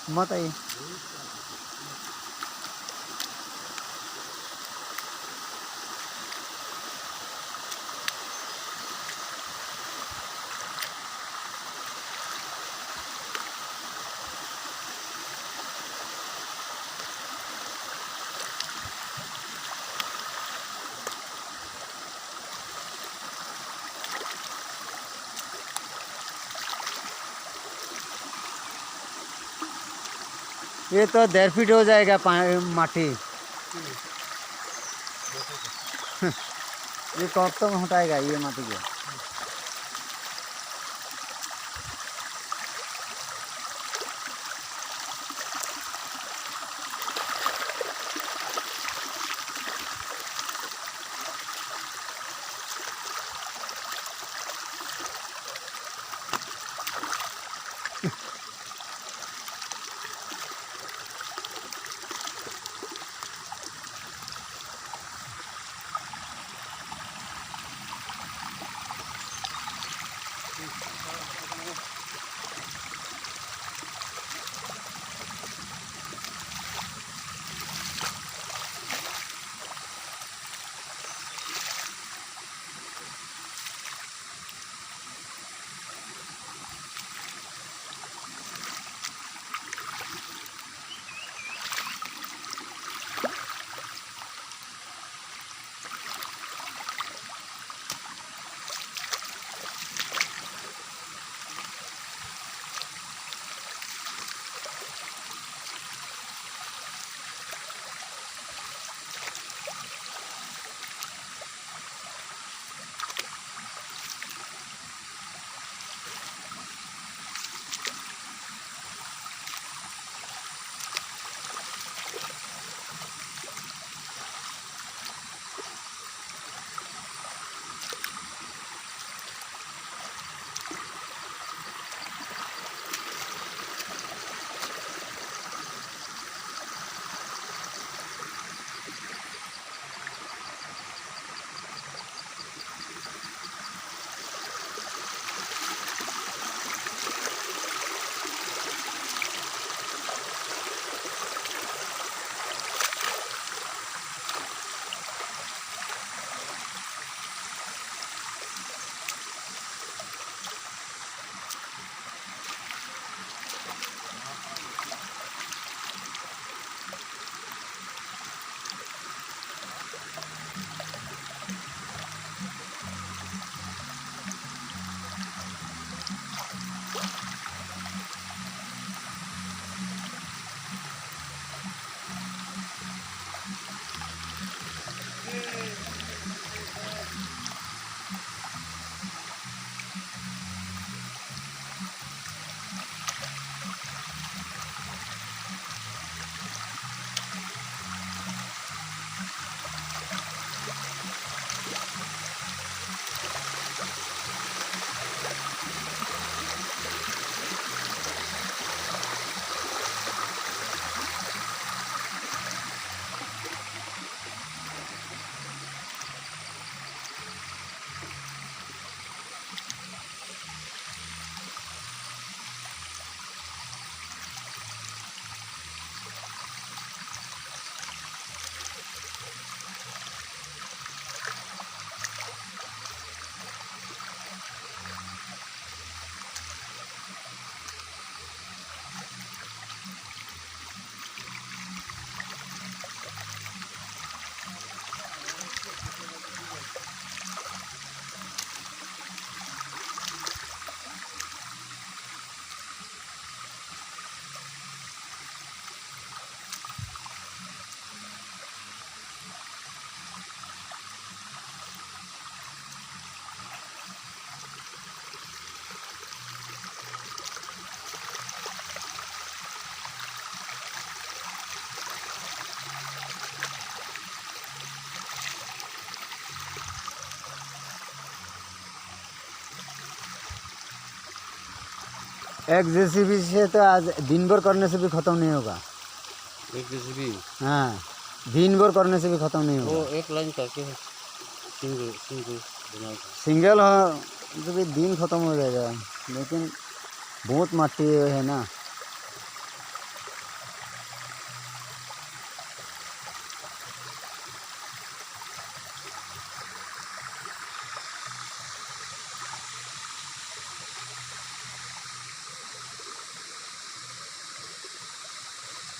मत आइए। ये तो 1.5 फीट हो जाएगा माटी। ये कब तक हटाएगा ये माटी को? एक जेसीबी से तो आज दिन भर करने से भी खत्म नहीं होगा। एक जेसीबी? हाँ, दिन भर करने से भी खत्म नहीं होगा। वो एक लाइन करके सिंगल सिंगल सिंगल हो तो भी दिन खत्म हो जाएगा, लेकिन बहुत माटी है ना।